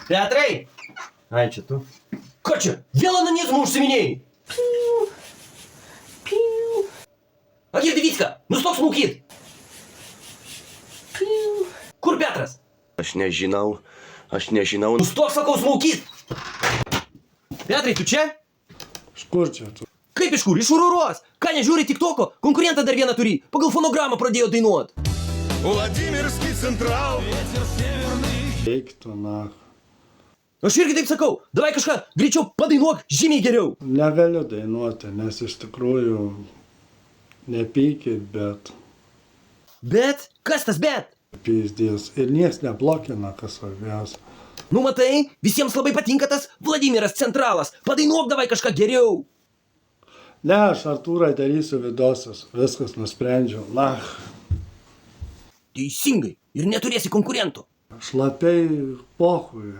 Petrai! Ai, čia tu? Ką čia? Vėl onanizmu užsiminėjai? Agirdi Vycka, nustok smūkyt! Kur Petras? Aš nežinau. Nustok, sakau, smūkyt! Petrai, tu čia? Iš kur čia tu? Kaip iš kur? Iš Ururos! Ką nežiūri tiktoko? Konkurentą dar vieną turi. Pagal fonogramą pradėjo dainuot. Владимирский Централ. Eik tu, na. Aš irgi taip sakau. Davai kažką greičiau padainuok žymiai geriau. Negaliu dainuoti, nes iš tikrųjų nepykit, bet Bet? Kas tas bet? pyzdės. Ir nieks neblokina, kas svarbiausia. Nu matai, visiems labai patinka tas Vladimiras Centralas. Padainuok davai kažką geriau. Ne, aš Artūrai darysiu vidosius. Viskas nusprendžiau. Na, Teisingai. Ir neturėsi konkurentų. šlapiai pohui.